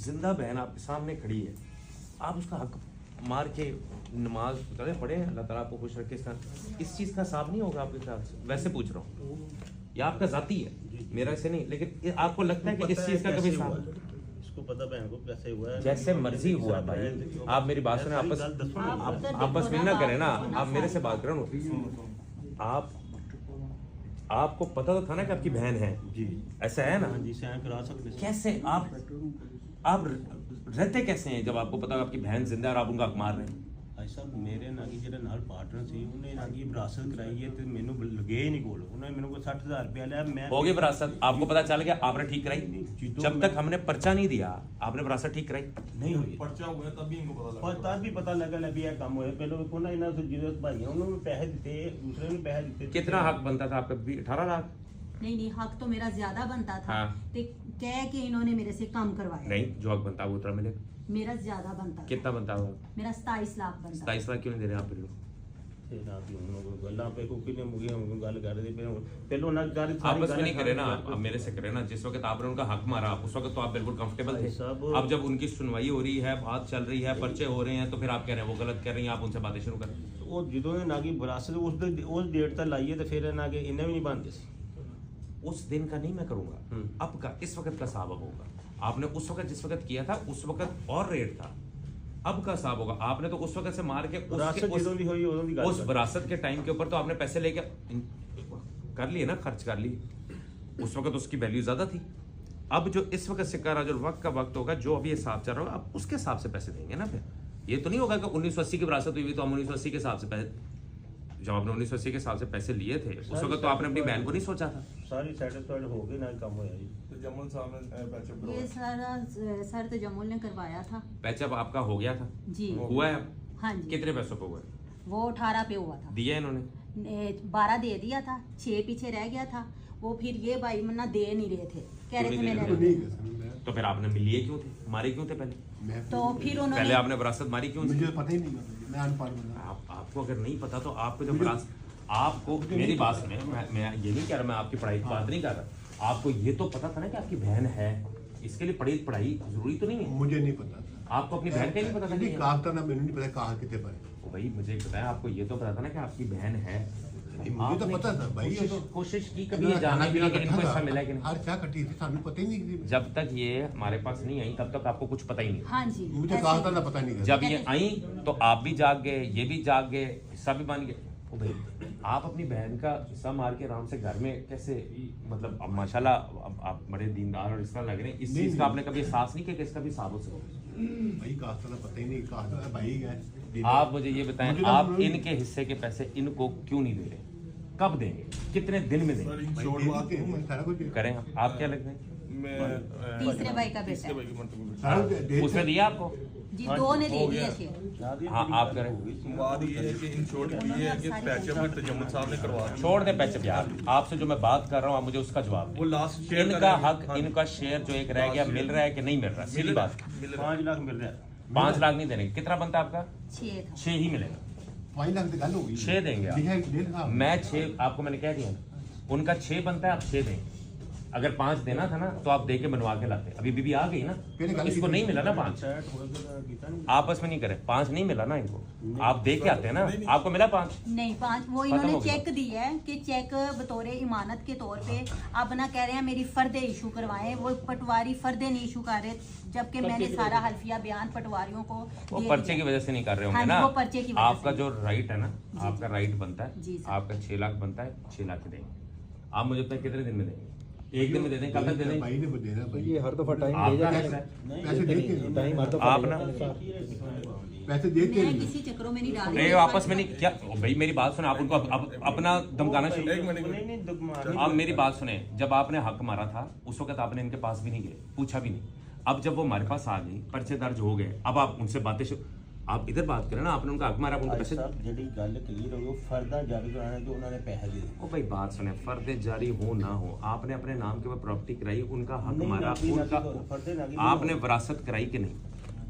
जिंदा बहन आपके सामने खड़ी है, आप उसका हक मार के नमाज पढ़े, अल्लाह ताला आपको खुश रखे। इस चीज़ का हिसाब नहीं होगा आपके ख्याल से? वैसे पूछ रहा हूँ, या आपका जाती है, मेरा ऐसे नहीं, लेकिन आपको लगता है कि इस चीज़ का कभी हिसाब? इसको पता बहन को कैसे हुआ है, जैसे मर्जी हुआ भाई, आप मेरी बात सुने, आपस में ना करें ना, आप मेरे से बात करें। आपको पता तो था ना कि आपकी बहन है जी, ऐसा है ना? जी सैन करा सकते हैं। कैसे आप रहते कैसे हैं जब आपको पता है आपकी बहन जिंदा है और आप उनका हक मार रहे हैं? भाई साहब मेरे नागी जेड़ा नाल पार्टनर सी उन्हें नागी विरासत कराई है ते मेनू लगे ही नहीं कोल, उन्हें मेरे को 60,000 रुपया लिया। मैं हो गई विरासत, आपको पता चल गया, आपने ठीक कराई? जब तक हमने पर्चा नहीं दिया आपने विरासत ठीक कराई नहीं हुई। पर्चा हुआ तब भी इनको पता पर तब भी पता लगा भी यह काम होया। पहले को ना इन्हां से जिस भाई उन्होंने पैसे दिते, दूसरे ने पैसे दिते। कितना हक बनता था आपका? 18 लाख? नहीं, हक तो मेरा ज्यादा बनता था। हाँ। ते कह के इन्होंने मेरे से कम करवाया। नहीं, जो हक बनता वो उतना मिलेगा। मेरा ज्यादा बनता था। कितना बनता होगा? मेरा 27 लाख बनता। 27 लाख क्यों नहीं दे रहे आप फिर? फिर आप उन्होंने गल्ला पे को किने मुगी हम गल कर रहे थे पहले ना कर आपस में नहीं करे ना, अब मेरे से करे ना। जिस वक्त आपने उनका हक मारा उस वक्त तो आप बिल्कुल कंफर्टेबल थे। अब जब उनकी सुनवाई हो रही है, बात चल रही है, पर्चे हो रहे हैं, तो फिर आप कह रहे हैं वो गलत कर रही हैं, आप उनसे बातें शुरू कर। वो ਜਦੋਂ ਨੇ ਨਾਗੀ ਵਿਰਾਸਤ उस डेट तक लाइए तो फिर ना के इन्हें भी नहीं बनते सी। उस दिन का नहीं मैं करूंगा, अब का इस वक्त का हिसाब होगा। आपने उस वक्त जिस वक्त किया था उस वक्त और रेट था, अब का हिसाब होगा। आपने तो उस वक्त से मार के उस विरासत के टाइम के ऊपर तो आपने पैसे लेके कर लिए ना, खर्च कर लिए। उस वक्त उसकी वैल्यू ज्यादा थी। अब जो इस वक्त सिक्का राज और वक्त का वक्त होगा, जो अभी हिसाब चल रहा होगा, अब उसके हिसाब से पैसे देंगे ना। फिर ये तो नहीं होगा कि 1980 की विरासत हुई तो हम 1980 के हिसाब से पैसे, जब आपने 1980 के हिसाब से पैसे लिए थे उस वक्त तो आपने अपनी बहन को नहीं सोचा था। सारी सेटिस्फाइड हो गई ना, काम होया जी। तो जमुल साहब ने पैचअप ये सारा सर तो जमुल ने करवाया था। पैचअप आपका हो गया था? जी हुआ है? हाँ जी। कितने पैसों पे हुआ है? वो 18 पे हुआ था। दिया इन्होंने? 12 दे दिया था, 6 पीछे रह गया था। वो फिर ये भाई मन्ना दे नहीं रहे थे, कह रहे थे मैंने। तो फिर आपने लिए क्यों थे, मारे क्यों थे पहले? तो फिर उन्होंने पहले आपने विरासत मारी क्यों? मुझे पता ही नहीं, मैं अनपढ़ बंदा। आपको अगर नहीं पता तो आपको जब विरासत, आपको मेरी बात सुने, मैं ये नहीं कह रहा, मैं आपकी पढ़ाई की बात नहीं कर रहा। आपको ये तो पता था ना कि आपकी बहन है, इसके लिए पढ़ाई जरूरी तो नहीं है? मुझे नहीं पता था। आपको अपनी बहन का ही नहीं पता था? नहीं कहा था ना, मैंने नहीं पता कहा कितने पर। भाई मुझे बताया, आपको ये तो पता था ना कि आपकी बहन है? मुझे तो पता था भाई। ये तो कोशिश की कभी ये जानने की कि इनको ऐसा मिला है कि नहीं? हर क्या कटी थी, सानू पता ही नहीं। जब तक ये हमारे पास नहीं आई तब तक आपको कुछ पता ही नहीं। हाँ जी, मुझे कहा था ना, पता नहीं। जब ये आई तो आप भी जाग गए, ये भी जाग गए, हिस्सा भी बन गए। ओ भाई, आप अपनी बहन का हिस्सा मार के आराम से घर में कैसे, मतलब अब माशाल्लाह आप बड़े दीनदार और इस तरह लग रहे हैं। इस चीज का आपने कभी एहसास नहीं किया कि इसका भी हिसाब हो सकता? भाई कहा था ना, पता ही नहीं। कहा था भाई गए। आप मुझे ये बताएं, आप इनके हिस्से के पैसे इनको क्यों नहीं दे रहे? कब देंगे? कितने दिन में देंगे? सारा कुछ करें आप क्या लगते हैं? तीसरे भाई का बेटा है। तीसरे भाई के मंतव्य में उसने दिया आपको? जी, 2 ने दे दिया शेयर। हाँ आप करें। बात ये है कि इन शॉर्ट ये है कि पैचअप में तजम्मुल साहब ने करवा दिया। छोड़ दे पैचअप यार, आपसे जो मैं बात कर रहा हूँ आप मुझे उसका जवाब वो लास्ट दें। शेयर इनका हक, इनका शेयर जो एक रह गया मिल रहा है कि नहीं मिल रहा? सीधी बात। 5 लाख मिल रहा है। 5 लाख नहीं देने, कितना बनता है आपका? 6 था। 6 ही मिलेगा। 5 लाख की गल हो गई। 6 देंगे आप? मैं 6 आपको मैंने कह दिया, उनका 6 बनता है, आप 6 देंगे। अगर 5 देना था ना तो आप दे के बनवा के लाते। अभी बीबी आ गई ना, इसको नहीं मिला ना 5, आपस में नहीं करे, 5 नहीं मिला ना इनको, आप दे के आते हैं ना। आपको मिला 5? नहीं 5 वो इन्होंने चेक दिया है कि चेक बतौर इमानत के तौर पे आप ना कह रहे हैं मेरी फर्दे इशू करवाएं। वो पटवारी फर्दे नहीं इशू कर रहे, जबकि मैंने सारा हल्फिया बयान पटवारियों को वो पर्चे की वजह से नहीं कर रहे होंगे ना। वो पर्चे की वजह आपका जो राइट है ना, आपका राइट बनता जी है, सर। आपका 6 लाख बनता है, 6 लाख देंगे आप। मुझे पता है कितने दिन में देंगे? 1 दिन में दे दें, कल तक दे दें? भाई ने देना भाई। ये हर दफा टाइम आपका दे हिस्सा है। पैसे दे के टाइम हर दफा आप ना पैसे दे के मैं किसी चक्रों में नहीं डाल रही। नहीं आपस में नहीं क्या? ओ भाई मेरी बात सुने, आप उनको अपना धमकाना शुरू। एक मिनट नहीं आप मेरी बात सुने, जब आपने हक मारा था उस वक्त आपने इनके पास भी नहीं गए, पूछा भी नहीं। अब जब वो हमारे पास आ गई, पर्चे दर्ज हो गए, अब आप उनसे बातें आप इधर बात करें ना। आपने उनका हक मारा, उनको पैसे। ਜਿਹੜੀ ਗੱਲ ਕਲੀਅਰ ਹੋਈ ਉਹ ਫਰਦਾ ਜਾਰੀ ਕਰਾਣਾ ਕਿ ਉਹਨਾਂ ਨੇ ਪੈਸੇ ਦੇ ओ भाई बात सुने, फर्द जारी हो ना हो, आपने अपने नाम के ऊपर प्रॉपर्टी कराई, उनका हक नहीं, मारा, नागी उनका फर्दे नागी आपने विरासत कराई कि नहीं?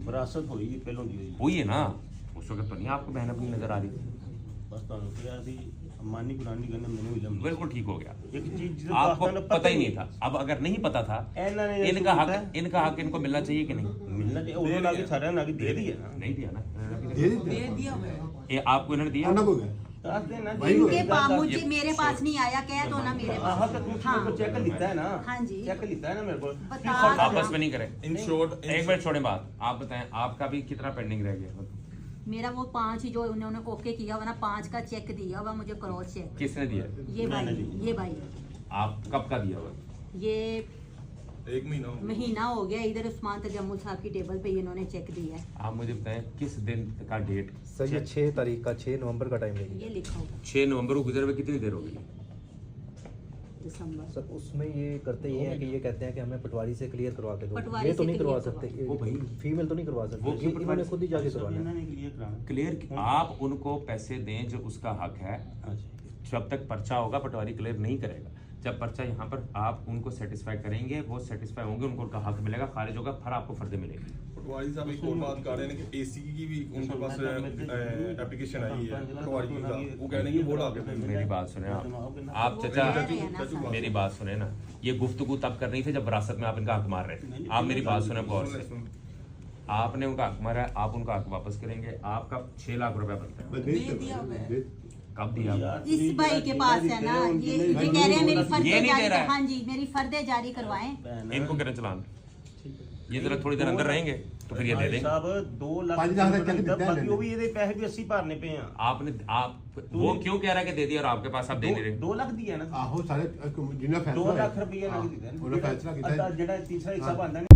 ਵਿਰਾਸਤ ਹੋਈ ਪਹਿਲੋਂ ਦੀ ਹੋਈ। हुई है ना? उस वक्त तो नहीं आपको बहन अपनी नजर आ रही थी। ਬਸ ਤੁਹਾਨੂੰ ਕਿਹਾ ਸੀ मानी कुरानी कहने मैंने इल्म नहीं। बिल्कुल ठीक हो गया, एक चीज आपको पता ही नहीं था। अब अगर नहीं पता था, इनका हक इनको मिलना चाहिए कि नहीं? मिलना चाहिए, उन्होंने आगे सारे ने आगे दे दिया ना। नहीं दिया ना, दे दिया ये आपको इन्होंने दिया। ना हो गया दस देना इनके मुझे मेरे पास नहीं आया, कह दो ना मेरे हाँ पास। तो मेरे को चेक लिखता है ना। हाँ जी। चेक लिखता है ना मेरे को। बता आपस में नहीं करें। इन शॉर्ट एक मिनट छोड़े बात, आप बताएं आपका भी कितना पेंडिंग रह गया? मेरा वो 5 ही जो उन्होंने ओके किया हुआ ना, 5 का चेक दिया हुआ मुझे, क्रॉस चेक। किसने दिया? ये भाई, ये भाई, आप कब का दिया हुआ? ये 1 महीना हो गया। महीना हो गया। इधर उस्मान तजम्मुल साहब की टेबल पे इन्होंने चेक दिया है। आप मुझे बताएं किस दिन का डेट? सर ये 6 तारीख का, 6 नवंबर का टाइम ये लेंगे लिखा होगा 6 नवंबर को गुजरे हुए कितनी देर हो गई? दिसंबर। सर। उसमें ये करते ये हैं कि ये कहते हैं कि हमें पटवारी से क्लियर करवा के दो। पटवारी ये तो से नहीं करवा clear सकते, वो भाई फीमेल तो नहीं करवा वो सकते, क्यों ये इन्होंने पटवारी- खुद ही जाके करवाना है। इन्होंने क्लियर कराना। क्लियर, आप उनको पैसे दें जो उसका हक है। अच्छा। जब तक पर्चा होगा पटवारी क्लियर नहीं करेगा। जब पर्चा यहाँ पर आप उनको सेटिस्फाई करेंगे, वो सेटिस्फाई होंगे, उनको उनका हक मिलेगा, खारिज होगा, फिर आपको फर्दे मिलेगी। पटवारी साहब एक और बात कर रहे हैं कि एसी की भी उनके पास एप्लीकेशन आई है पटवारी का, वो कह रहे हैं कि वो डाल के मेरी बात सुने आप चाचा, मेरी बात सुने ना। ये गुफ्तगू तब करनी थी जब विरासत में आप इनका हक मार रहे थे। आप मेरी बात सुने गौर से, आपने उनका हक मारा है, आप उनका हक वापस करेंगे। आपका 6 लाख रुपया बनता है। कब दिया? इस भाई के पास है ना, ये कह रहे हैं मेरी फर्दे ये नहीं दे जारी, रहा है। हाँ जी मेरी फर्दे जारी करवाएं। इनको करें चलान, ये जरा थोड़ी देर अंदर रहेंगे तो फिर ये दे देंगे। साहब 2 लाख 5 लाख तक दिता है बाकी वो भी ये पैसे भी 80 भरने पे हैं। आपने वो क्यों कह रहा है कि दे दिया और आपके पास आप दे नहीं रहे? 2 लाख दिया ना। आहो सारे जिन्हें 2 फैसला लाख रुपया लग दिता ਉਹਨੇ ਫੈਸਲਾ ਕੀਤਾ जेड़ा तीसरा हिस्सा बनता